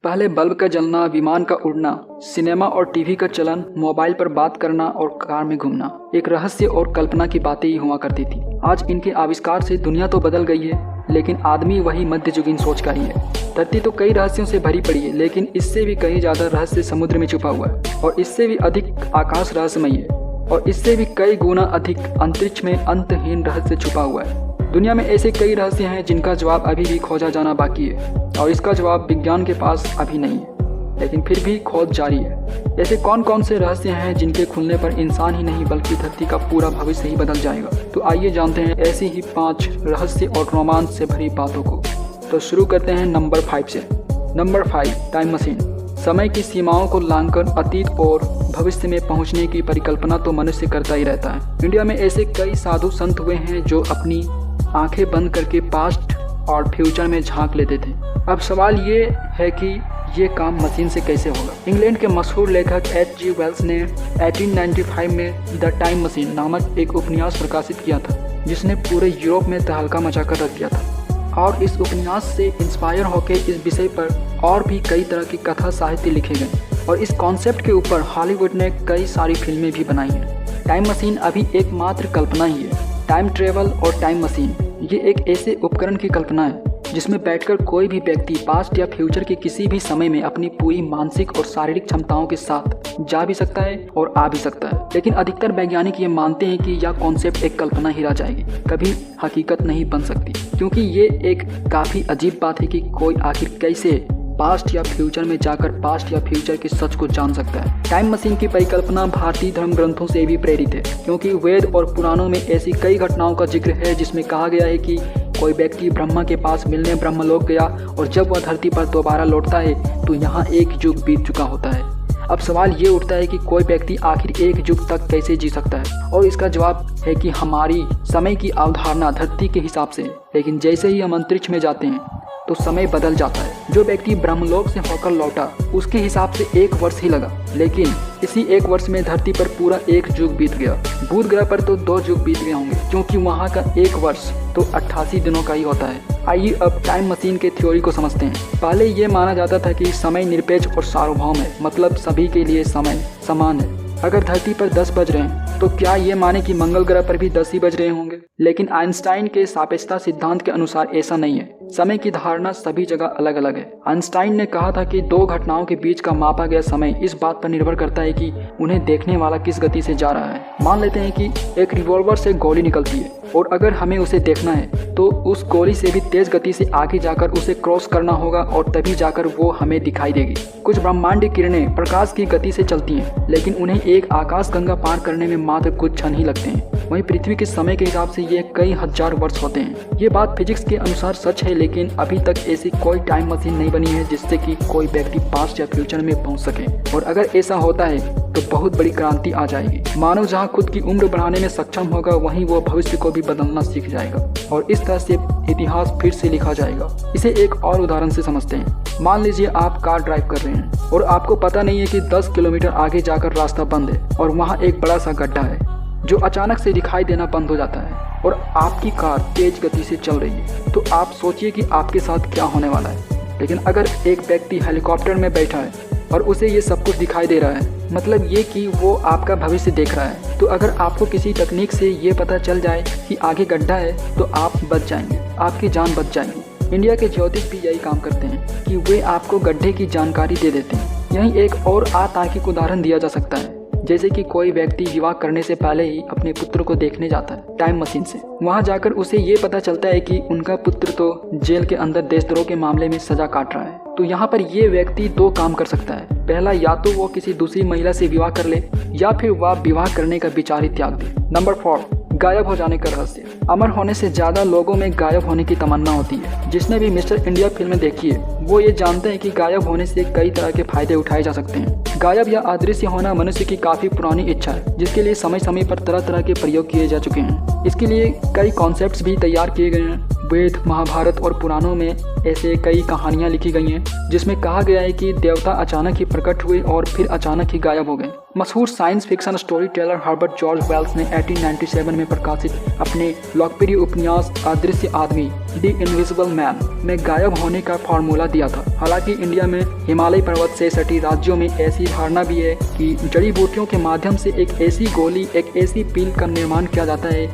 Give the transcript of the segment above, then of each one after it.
पहले बल्ब का जलना, विमान का उड़ना, सिनेमा और टीवी का चलन, मोबाइल पर बात करना और कार में घूमना एक रहस्य और कल्पना की बातें ही हुआ करती थी। आज इनके आविष्कार से दुनिया तो बदल गई है, लेकिन आदमी वही मध्ययुगीन सोच का ही है। धरती तो कई रहस्यों से भरी पड़ी है, लेकिन इससे भी कहीं ज्यादा रहस्य समुद्र में छुपा हुआ है, और इससे भी अधिक आकाश रहस्यमयी है, और इससे भी कई गुना अधिक अंतरिक्ष में अंतहीन रहस्य छुपा हुआ है। दुनिया में ऐसे कई रहस्य हैं जिनका जवाब अभी भी खोजा जाना बाकी है, और इसका जवाब विज्ञान के पास अभी नहीं है, लेकिन फिर भी खोज जारी है। ऐसे कौन कौन से रहस्य हैं जिनके खुलने पर इंसान ही नहीं बल्कि धरती का पूरा भविष्य ही बदल जाएगा। तो आइए जानते हैं ऐसी ही 5 रहस्य और रोमांच से भरी बातों को। तो शुरू करते हैं नंबर 5 से। Number 5, time machine. समय की सीमाओं को लांघकर अतीत और भविष्य में पहुंचने की परिकल्पना तो मनुष्य करता ही रहता है। इंडिया में ऐसे कई साधु संत हुए हैं जो अपनी आंखें बंद करके पास्ट और फ्यूचर में झांक लेते थे। अब सवाल ये है कि ये काम मशीन से कैसे होगा। इंग्लैंड के मशहूर लेखक H.G. वेल्स ने 1895 में द टाइम मशीन नामक एक उपन्यास प्रकाशित किया था, जिसने पूरे यूरोप में तहलका मचाकर रख दिया था। और इस उपन्यास से इंस्पायर होकर इस विषय पर और भी कई तरह की कथा साहित्य लिखे गए, और इस कॉन्सेप्ट के ऊपर हॉलीवुड ने कई सारी फिल्में भी बनाई हैं। टाइम मशीन अभी एकमात्र कल्पना ही है। टाइम ट्रेवल और टाइम मशीन ये एक ऐसे उपकरण की कल्पना है जिसमें बैठकर कोई भी व्यक्ति पास्ट या फ्यूचर के किसी भी समय में अपनी पूरी मानसिक और शारीरिक क्षमताओं के साथ जा भी सकता है और आ भी सकता है। लेकिन अधिकतर वैज्ञानिक ये मानते हैं कि यह कॉन्सेप्ट एक कल्पना ही रह जाएगी, कभी हकीकत नहीं बन सकती, क्योंकि ये एक काफ़ी अजीब बात है कि कोई आखिर कैसे पास्ट या फ्यूचर में जाकर पास्ट या फ्यूचर के सच को जान सकता है। टाइम मशीन की परिकल्पना भारतीय धर्म ग्रंथों से भी प्रेरित है, क्योंकि वेद और पुराणों में ऐसी कई घटनाओं का जिक्र है जिसमें कहा गया है कि कोई व्यक्ति ब्रह्मा के पास मिलने ब्रह्मलोक गया, और जब वह धरती पर दोबारा लौटता है तो यहाँ एक युग बीत चुका होता है। अब सवाल ये उठता है कि कोई व्यक्ति आखिर एक युग तक कैसे जी सकता है, और इसका जवाब है कि हमारी समय की अवधारणा धरती के हिसाब से है, लेकिन जैसे ही हम अंतरिक्ष में जाते हैं तो समय बदल जाता है। जो व्यक्ति ब्रह्मलोक से होकर लौटा उसके हिसाब से 1 वर्ष ही लगा, लेकिन इसी 1 वर्ष में धरती पर पूरा 1 युग बीत गया। बुध ग्रह पर तो 2 युग बीत गए होंगे, क्योंकि वहाँ का 1 वर्ष तो 88 दिनों का ही होता है। आइए अब टाइम मशीन के थ्योरी को समझते हैं। पहले ये माना जाता था कि समय निरपेक्ष और सार्वभौम है, मतलब सभी के लिए समय समान है। अगर धरती पर 10 बज रहे हैं तो क्या ये माने कि मंगल ग्रह पर भी 10 ही बज रहे होंगे। लेकिन आइंस्टाइन के सापेक्षता सिद्धांत के अनुसार ऐसा नहीं है। समय की धारणा सभी जगह अलग अलग है। आइंस्टाइन ने कहा था कि 2 घटनाओं के बीच का मापा गया समय इस बात पर निर्भर करता है कि उन्हें देखने वाला किस गति से जा रहा है। मान लेते हैं कि एक रिवॉल्वर से गोली निकलती है, और अगर हमें उसे देखना है तो उस गोली से भी तेज गति से आगे जाकर उसे क्रॉस करना होगा, और तभी जाकर वो हमें दिखाई देगी। कुछ ब्रह्मांडीय किरणें प्रकाश की गति से चलती हैं, लेकिन उन्हें एक आकाश गंगा पार करने में मात्र कुछ क्षण ही लगते हैं। वहीं पृथ्वी के समय के हिसाब से ये कई हजार वर्ष होते हैं। ये बात फिजिक्स के अनुसार सच है, लेकिन अभी तक ऐसी कोई टाइम मशीन नहीं बनी है जिससे कि कोई व्यक्ति पास्ट या फ्यूचर में पहुंच सके। और अगर ऐसा होता है तो बहुत बड़ी क्रांति आ जाएगी। मानव जहां खुद की उम्र बढ़ाने में सक्षम होगा, वहीं वो भविष्य को भी बदलना सीख जाएगा, और इस तरह से इतिहास फिर से लिखा जाएगा। इसे एक और उदाहरण से समझते हैं। मान लीजिए आप कार ड्राइव कर रहे हैं और आपको पता नहीं है कि 10 किलोमीटर आगे जाकर रास्ता बंद है, और वहाँ एक बड़ा सा गड्ढा है जो अचानक से दिखाई देना बंद हो जाता है, और आपकी कार तेज गति से चल रही है। तो आप सोचिए कि आपके साथ क्या होने वाला है। लेकिन अगर एक व्यक्ति हेलीकॉप्टर में बैठा है और उसे ये सब कुछ दिखाई दे रहा है, मतलब ये कि वो आपका भविष्य देख रहा है, तो अगर आपको किसी तकनीक से ये पता चल जाए कि आगे गड्ढा है तो आप बच जाएंगे, आपकी जान बच जाएगी। इंडिया के ज्योतिष भी यही काम करते हैं कि वे आपको गड्ढे की जानकारी दे देते हैं। यहीं एक और अतार्किक उदाहरण दिया जा सकता है, जैसे कि कोई व्यक्ति विवाह करने से पहले ही अपने पुत्र को देखने जाता है टाइम मशीन से। वहां जाकर उसे ये पता चलता है कि उनका पुत्र तो जेल के अंदर देशद्रोह के मामले में सजा काट रहा है। तो यहाँ पर ये व्यक्ति 2 काम कर सकता है। पहला, या तो वो किसी दूसरी महिला से विवाह कर ले, या फिर वह विवाह करने का विचार ही त्याग दे। नंबर 4, गायब हो जाने का रहस्य। अमर होने से ज्यादा लोगों में गायब होने की तमन्ना होती है। जिसने भी मिस्टर इंडिया फिल्म देखी है वो ये जानते हैं कि गायब होने से कई तरह के फायदे उठाए जा सकते हैं। गायब या अदृश्य होना मनुष्य की काफी पुरानी इच्छा है, जिसके लिए समय समय पर तरह तरह के प्रयोग किए जा चुके हैं। इसके लिए कई कॉन्सेप्ट्स भी तैयार किए गए हैं। वेद, महाभारत और पुराणों में ऐसे कई कहानियाँ लिखी गई हैं जिसमें कहा गया है कि देवता अचानक ही प्रकट हुए और फिर अचानक ही गायब हो गए। मशहूर science fiction storyteller Herbert George Wells ने 1897 में प्रकाशित अपने लोकप्रिय उपन्यास अदृश्य आदमी द इनविजिबल मैन में गायब होने का फार्मूला दिया था। हालांकि इंडिया में हिमालय पर्वत से सटी राज्यों में ऐसी धारणा भी है कि जड़ी बूटियों के माध्यम से एक ऐसी गोली, एक ऐसी पील का निर्माण किया जाता है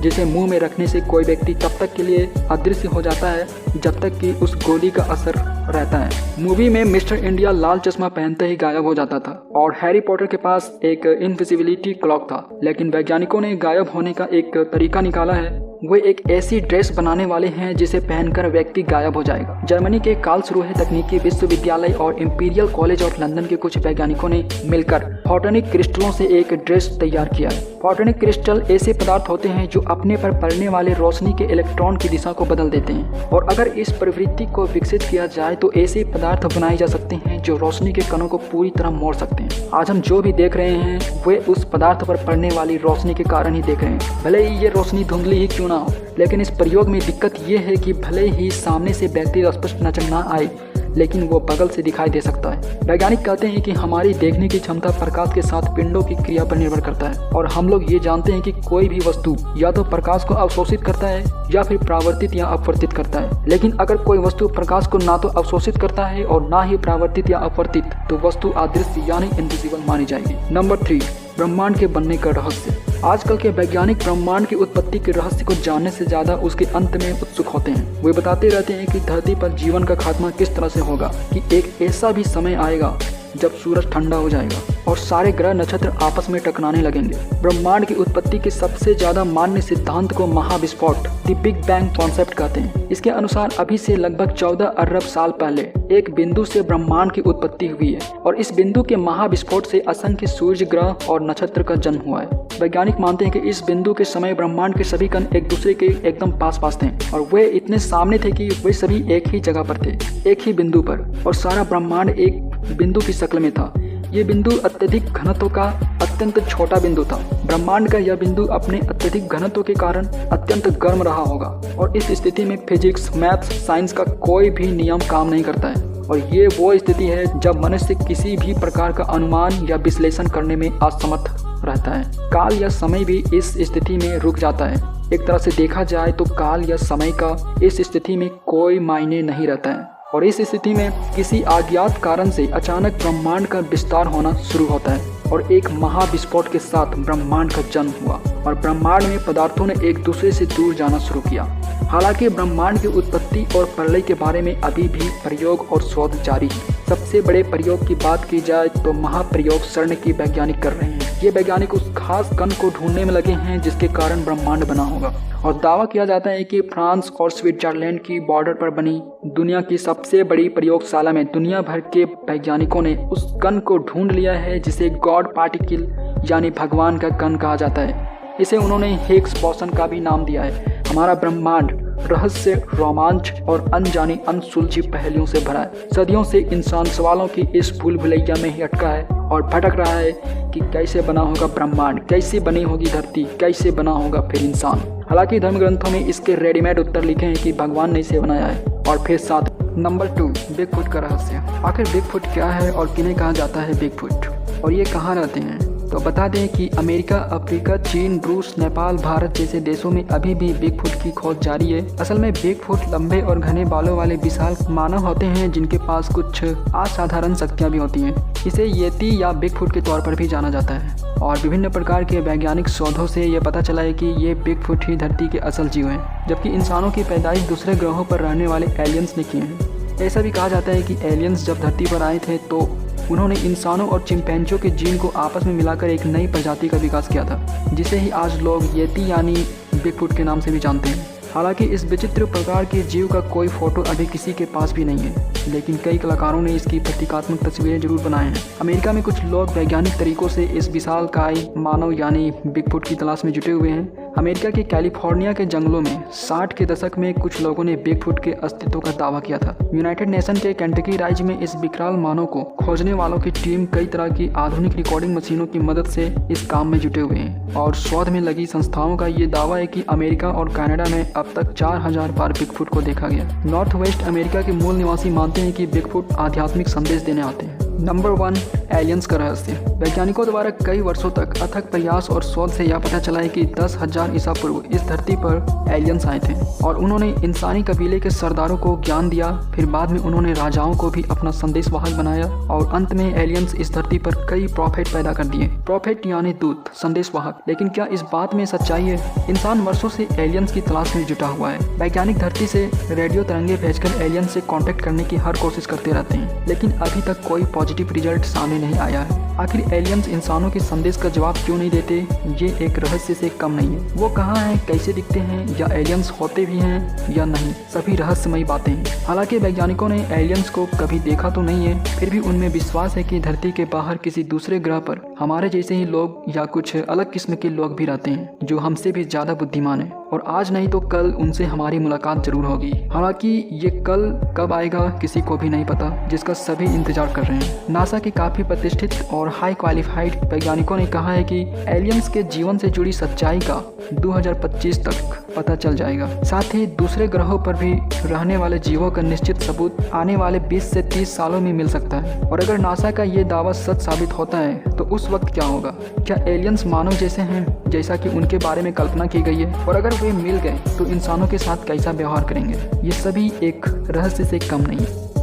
जिसे मुंह में रखने से कोई व्यक्ति तब तक के लिए अदृश्य हो जाता है जब तक कि उस गोली का असर रहता है। मूवी में मिस्टर इंडिया लाल चश्मा पहनते ही गायब हो जाता था और हैरी पॉटर के पास एक इनविजिबिलिटी क्लॉक था, लेकिन वैज्ञानिकों ने गायब होने का एक तरीका निकाला है। वे एक ऐसी ड्रेस बनाने वाले हैं जिसे पहनकर व्यक्ति गायब हो जाएगा। जर्मनी के कार्लसरूहे तकनीकी विश्वविद्यालय और इंपीरियल कॉलेज ऑफ लंदन के कुछ वैज्ञानिकों ने मिलकर फोटोनिक क्रिस्टलों से एक ड्रेस तैयार किया है। फोटोनिक क्रिस्टल ऐसे पदार्थ होते हैं जो अपने पर पड़ने वाले रोशनी के इलेक्ट्रॉन की दिशा को बदल देते हैं, और अगर इस प्रवृत्ति को विकसित किया जाए तो ऐसे पदार्थ बनाए जा सकते हैं जो रोशनी के कणों को पूरी तरह मोड़ सकते हैं। आज हम जो भी देख रहे हैं वे उस पदार्थ पर पड़ने वाली रोशनी के कारण ही देख रहे हैं, भले ही ये रोशनी धुंधली ही क्यों ना हो। लेकिन इस प्रयोग में दिक्कत ये है कि भले ही सामने से व्यक्ति स्पष्ट नजर ना आए, लेकिन वो बगल से दिखाई दे सकता है। वैज्ञानिक कहते हैं कि हमारी देखने की क्षमता प्रकाश के साथ पिंडों की क्रिया पर निर्भर करता है, और हम लोग ये जानते हैं कि कोई भी वस्तु या तो प्रकाश को अवशोषित करता है या फिर परावर्तित या अपवर्तित करता है। लेकिन अगर कोई वस्तु प्रकाश को ना तो अवशोषित करता है और ना ही परावर्तित या अपवर्तित, तो वस्तु अदृश्य यानी इनविजिबल मानी जाएगी। नंबर 3, ब्रह्मांड के बनने का रहस्य। आजकल के वैज्ञानिक ब्रह्मांड की उत्पत्ति के रहस्य को जानने से ज्यादा उसके अंत में उत्सुक होते हैं। वे बताते रहते हैं कि धरती पर जीवन का खात्मा किस तरह से होगा, कि एक ऐसा भी समय आएगा जब सूरज ठंडा हो जाएगा और सारे ग्रह नक्षत्र आपस में टकराने लगेंगे। ब्रह्मांड की उत्पत्ति के सबसे ज्यादा मान्य सिद्धांत को महाविस्फोट, द बिग बैंग कॉन्सेप्ट कहते हैं। इसके अनुसार अभी से लगभग 14 अरब साल पहले एक बिंदु से ब्रह्मांड की उत्पत्ति हुई है, और इस बिंदु के महाविस्फोट से असंख्य सूर्य, ग्रह और नक्षत्र का जन्म हुआ है। वैज्ञानिक मानते हैं कि इस बिंदु के समय ब्रह्मांड के सभी कण एक दूसरे के एकदम पास पास थे, और वे इतने सामने थे कि वे सभी एक ही जगह पर थे, एक ही बिंदु पर, और सारा ब्रह्मांड एक बिंदु की शक्ल में था। ये बिंदु अत्यधिक घनत्व का अत्यंत छोटा बिंदु था। ब्रह्मांड का यह बिंदु अपने अत्यधिक घनत्व के कारण अत्यंत गर्म रहा होगा, और इस स्थिति में फिजिक्स, मैथ्स, साइंस का कोई भी नियम काम नहीं करता है। और ये वो स्थिति है जब मनुष्य किसी भी प्रकार का अनुमान या विश्लेषण करने में असमर्थ रहता है। काल या समय भी इस स्थिति में रुक जाता है। एक तरह से देखा जाए तो काल या समय का इस स्थिति में कोई मायने नहीं रहता है, और इस स्थिति में किसी अज्ञात कारण से अचानक ब्रह्मांड का विस्तार होना शुरू होता है, और एक महाविस्फोट के साथ ब्रह्मांड का जन्म हुआ, और ब्रह्मांड में पदार्थों ने एक दूसरे से दूर जाना शुरू किया। हालांकि ब्रह्मांड की उत्पत्ति और प्रलय के बारे में अभी भी प्रयोग और शोध जारी है। सबसे बड़े प्रयोग की बात की जाए तो महाप्रयोग CERN की वैज्ञानिक कर रहे हैं। ये वैज्ञानिक उस खास कण को ढूंढने में लगे हैं जिसके कारण ब्रह्मांड बना होगा, और दावा किया जाता है कि फ्रांस और स्विट्जरलैंड की बॉर्डर पर बनी दुनिया की सबसे बड़ी प्रयोगशाला में दुनिया भर के वैज्ञानिकों ने उस कण को ढूंढ लिया है जिसे गॉड पार्टिकल यानी भगवान का कण कहा जाता है। इसे उन्होंने हिग्स बोसन का भी नाम दिया है। हमारा ब्रह्मांड रहस्य, रोमांच और अनजानी अनसुलझी पहेलियों से भरा है। सदियों से इंसान सवालों की इस भूल भुलैया में ही अटका है और भटक रहा है कि कैसे बना होगा ब्रह्मांड, कैसे बनी होगी धरती, कैसे बना होगा फिर इंसान। हालांकि धर्म ग्रंथों में इसके रेडीमेड उत्तर लिखे हैं कि भगवान ने इसे बनाया है। और फिर साथ नंबर 2, बिगफुट का रहस्य। आखिर बिगफुट क्या है और किन्हें कहा जाता है बिगफुट, और ये कहाँ रहते हैं? तो बता दें कि अमेरिका, अफ्रीका, चीन, रूस, नेपाल, भारत जैसे देशों में अभी भी बिगफुट की खोज जारी है। असल में बिगफुट लंबे और घने बालों वाले विशाल मानव होते हैं जिनके पास कुछ असाधारण शक्तियाँ भी होती हैं। इसे येती या बिगफुट के तौर पर भी जाना जाता है, और विभिन्न प्रकार के वैज्ञानिक शोधों से ये पता चला है कि ये बिगफुट ही धरती के असल जीव हैं, जबकि इंसानों की पैदाइश दूसरे ग्रहों पर रहने वाले एलियंस ने की है। ऐसा भी कहा जाता है कि एलियंस जब धरती पर आए थे तो उन्होंने इंसानों और चिंपैंजियों के जीन को आपस में मिलाकर एक नई प्रजाति का विकास किया था, जिसे ही आज लोग येती यानी बिगफुट के नाम से भी जानते हैं। हालांकि इस विचित्र प्रकार के जीव का कोई फोटो अभी किसी के पास भी नहीं है। लेकिन कई कलाकारों ने इसकी प्रतीकात्मक तस्वीरें जरूर बनाए हैं। अमेरिका में कुछ लोग वैज्ञानिक तरीकों से इस विशालकाय मानव यानी बिगफुट की तलाश में जुटे हुए हैं। अमेरिका के कैलिफोर्निया के जंगलों में 60 के दशक में कुछ लोगों ने बिगफुट के अस्तित्व का दावा किया था। यूनाइटेड नेशन के केंटकी राज्य में इस विकराल मानव को खोजने वालों की टीम कई तरह की आधुनिक रिकॉर्डिंग मशीनों की मदद से इस काम में जुटे हुए हैं और शोध में लगी संस्थाओं का ये दावा है कि अमेरिका और कनाडा में अब तक 4000 बार बिगफुट को देखा गया। नॉर्थ वेस्ट अमेरिका के मूल निवासी मानते हैं कि बिगफुट आध्यात्मिक संदेश देने आते हैं। नंबर 1, एलियंस का रहस्य। वैज्ञानिकों द्वारा कई वर्षों तक अथक प्रयास और शोध से यह पता चला है कि 10,000 ईसा पूर्व इस धरती पर एलियंस आए थे और उन्होंने इंसानी कबीले के सरदारों को ज्ञान दिया। फिर बाद में उन्होंने राजाओं को भी अपना संदेशवाहक बनाया और अंत में एलियंस इस धरती पर कई प्रॉफेट पैदा कर दिए। प्रॉफेट यानी दूत, संदेशवाहक। लेकिन क्या इस बात में सच्चाई है? इंसान वर्षों से एलियंस की तलाश में जुटा हुआ है। वैज्ञानिक धरती से रेडियो तरंगे भेजकर एलियंस से कांटेक्ट करने की हर कोशिश करते रहते हैं, लेकिन अभी तक कोई पॉजिटिव रिजल्ट सामने नहीं आया है। आखिर एलियंस इंसानों के संदेश का जवाब क्यों नहीं देते? ये एक रहस्य से कम नहीं है। वो कहाँ हैं, कैसे दिखते हैं, या एलियंस होते भी हैं या नहीं, सभी रहस्यमयी बातें हैं। हालांकि वैज्ञानिकों ने एलियंस को कभी देखा तो नहीं है, फिर भी उनमें विश्वास है कि धरती के बाहर किसी दूसरे ग्रह पर हमारे जैसे ही लोग या कुछ अलग किस्म के लोग भी रहते हैं जो हमसे भी ज्यादा बुद्धिमान है और आज नहीं तो कल उनसे हमारी मुलाकात जरूर होगी। हालांकि ये कल कब आएगा किसी को भी नहीं पता, जिसका सभी इंतजार कर रहे हैं। नासा के काफी प्रतिष्ठित और हाई क्वालिफाइड वैज्ञानिकों ने कहा है कि एलियंस के जीवन से जुड़ी सच्चाई का 2025 तक पता चल जाएगा। साथ ही दूसरे ग्रहों पर भी रहने वाले जीवों का निश्चित सबूत आने वाले 20 से 30 सालों में मिल सकता है। और अगर नासा का ये दावा सच साबित होता है तो उस वक्त क्या होगा? क्या एलियंस मानव जैसे हैं जैसा कि उनके बारे में कल्पना की गई है? और अगर वे मिल गए तो इंसानों के साथ कैसा व्यवहार करेंगे? ये सभी एक रहस्य से कम नहीं है।